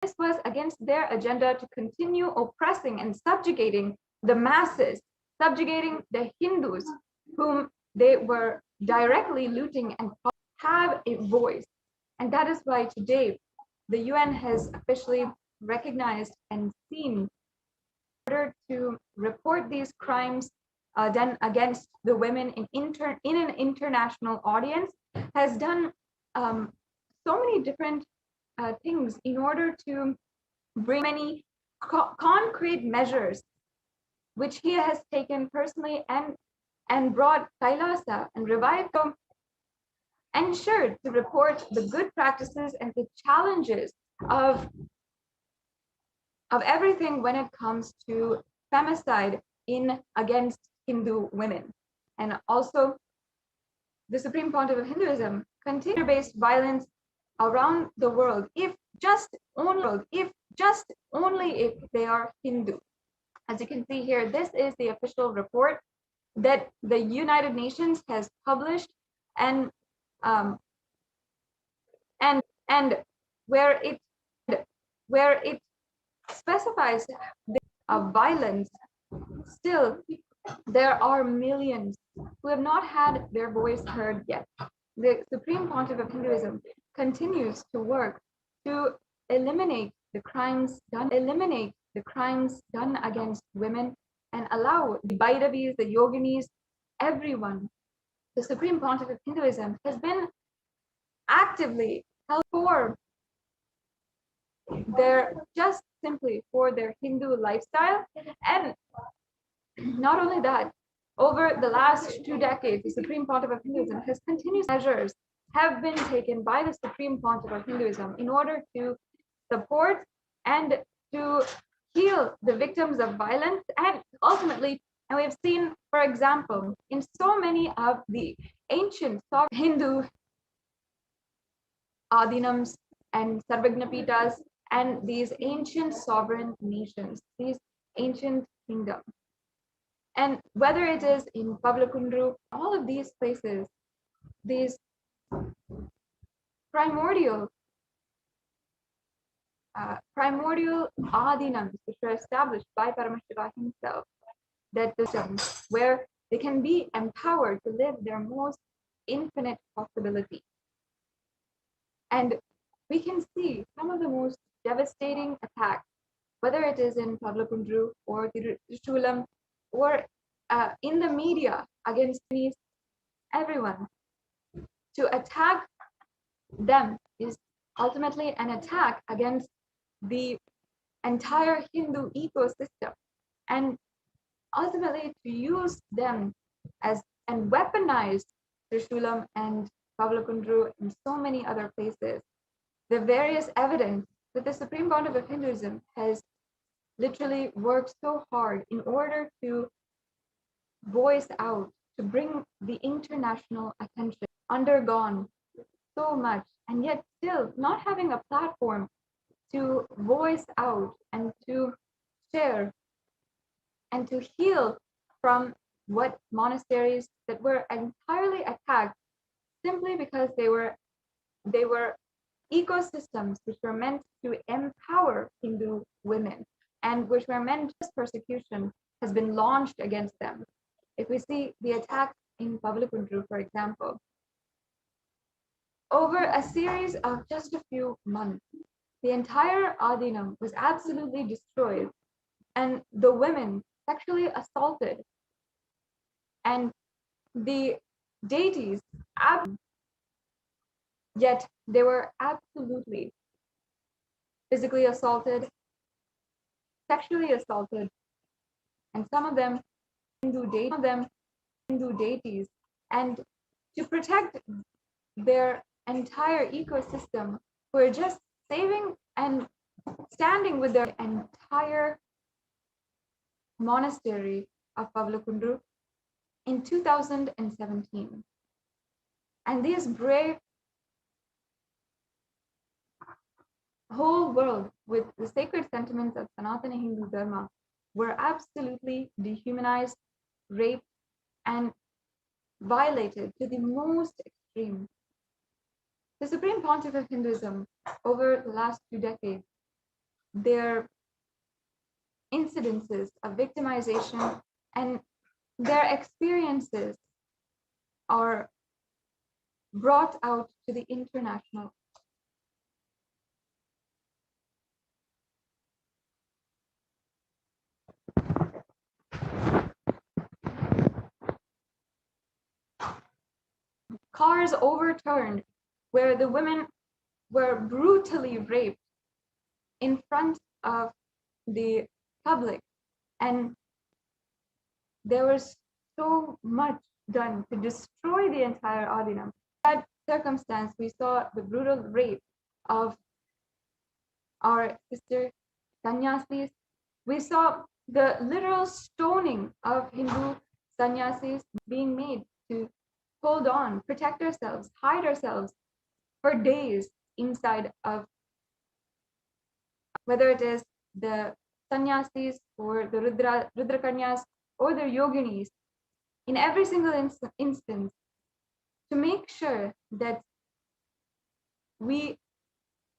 This was against their agenda to continue oppressing and subjugating the masses, subjugating the Hindus, whom they were directly looting and have a voice. And that is why today the UN has officially recognized and seen in order to report these crimes done against the women in an international audience, has done so many different things in order to bring many concrete measures, which he has taken personally and brought Kailasa and revived them, ensured to report the good practices and the challenges of everything when it comes to femicide against Hindu women. And also the Supreme Pontiff of Hinduism continues based violence around the world, if just only if they are Hindu. As you can see here, this is the official report that the United Nations has published, and where it specifies of violence. Still, there are millions who have not had their voice heard yet. The Supreme Pontiff of Hinduism continues to work to eliminate the crimes done against women and allow the Bhairavis, the Yoginis, everyone. The Supreme Pontiff of Hinduism has been actively held for just simply for their Hindu lifestyle. And not only that, over the last 2 decades, the Supreme Pontiff of Hinduism has continuous measures have been taken by the Supreme Pontiff of Hinduism in order to support and to heal the victims of violence, and ultimately, and we've seen, for example, in so many of the ancient Hindu Adinams and Sarvagnapitas and these ancient sovereign nations, these ancient kingdoms. And whether it is in Pavlakundru, all of these places, these primordial adinams which were established by Paramashiva himself, that systems where they can be empowered to live their most infinite possibility. And we can see some of the most devastating attacks, whether it is in Pavlakundru or Tiruchulam or in the media against everyone. To attack them is ultimately an attack against the entire Hindu ecosystem, and ultimately to use them as and weaponize Trichulam and Pavlakundru and so many other places. The various evidence that the Supreme Pontiff of Hinduism has literally worked so hard in order to voice out, to bring the international attention, undergone so much, and yet still not having a platform to voice out and to share and to heal from what monasteries that were entirely attacked simply because they were ecosystems which were meant to empower Hindu women and which were meant to persecution has been launched against them. If we see the attacks in Pavlakundru, for example, over a series of just a few months, the entire Adinam was absolutely destroyed and the women sexually assaulted, and the deities, yet they were absolutely physically assaulted, sexually assaulted, and some of them Hindu deities, and to protect their entire ecosystem, were just saving and standing with their entire monastery of Pavlakundru in 2017. And these brave whole world with the sacred sentiments of Sanatana Hindu Dharma were absolutely dehumanized, raped, and violated to the most extreme. The Supreme Pontiff of Hinduism over the last 2 decades their incidences of victimization and their experiences are brought out to the international. Cars overturned where the women were brutally raped in front of the public, and there was so much done to destroy the entire Adinam. In that circumstance, we saw the brutal rape of our sister sannyasis. We saw the literal stoning of Hindu sannyasis being made to hold on, protect ourselves, hide ourselves for days inside of, whether it is the sannyasis or the Rudrakanyas or the yoginis, in every single instance, to make sure that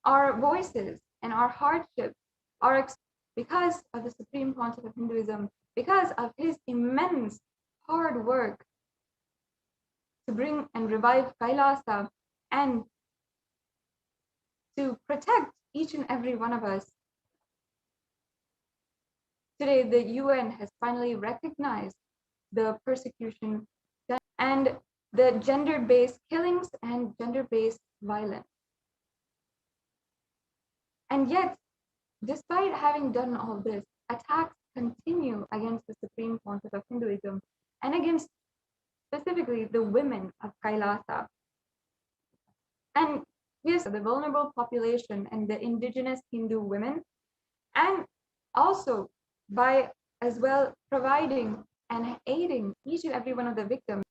our voices and our hardships are because of the Supreme Pontiff of Hinduism, because of his immense hard work to bring and revive Kailasa and to protect each and every one of us. Today, the UN has finally recognized the persecution and the gender-based killings and gender-based violence. And yet, despite having done all this, attacks continue against the Supreme Pontiff of Hinduism and against specifically the women of Kailasa. And yes, the vulnerable population and the indigenous Hindu women, and also by as well providing and aiding each and every one of the victims.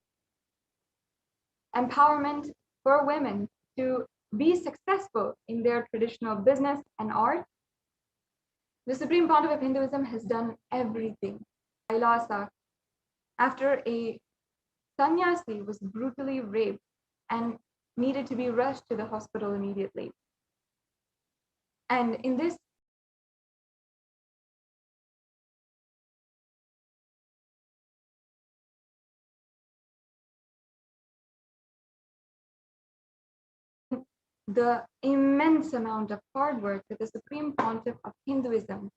Empowerment for women to be successful in their traditional business and art. The Supreme Pontiff of Hinduism has done everything. Kailasa, after a sannyasi was brutally raped and needed to be rushed to the hospital immediately. And in this the immense amount of hard work that the Supreme Pontiff of Hinduism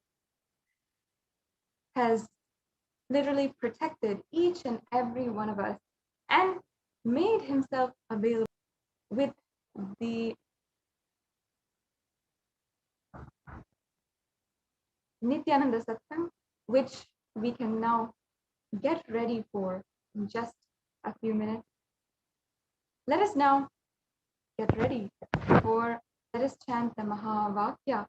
has literally protected each and every one of us and made himself available with the Nithyananda Satsang, which we can now get ready for in just a few minutes. Let us now get ready for, let us chant the Mahavakya.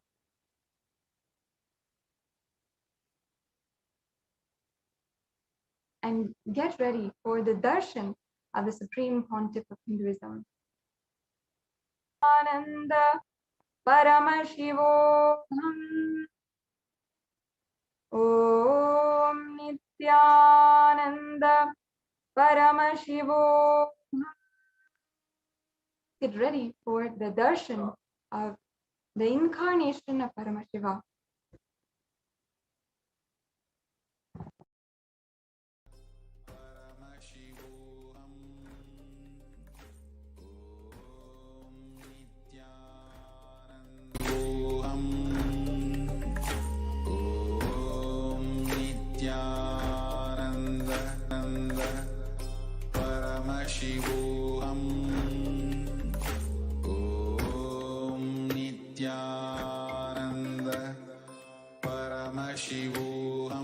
And get ready for the darshan of the Supreme Pontiff of Hinduism. Nithyananda Paramashivoham. Om Nithyananda Paramashivoham. Get ready for the darshan of the incarnation of Paramashiva. Paramashivoham, Nithyananda Paramashivoham, Om Nithyananda Paramashivoham, Om Nithyananda Paramashivoham.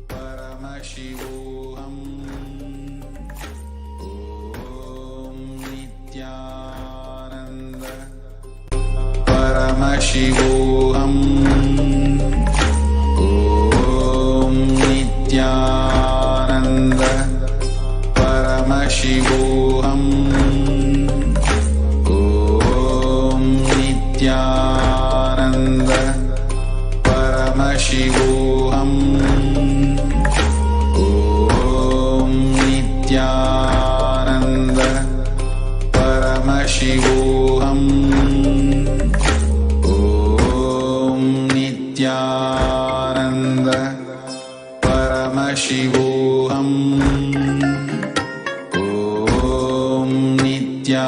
Paramashivoham, Om Nithyananda Paramashivoham. Paramashivoham. Om Nithyananda Paramashivoham. Om Nithyananda Paramashivoham. Om Nithyananda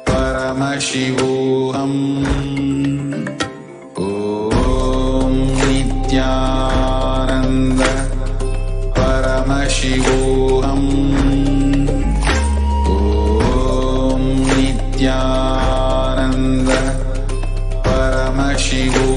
Paramashivoham. Om Nithyananda Paramashivoham. Om Nithyananda Paramashivoham.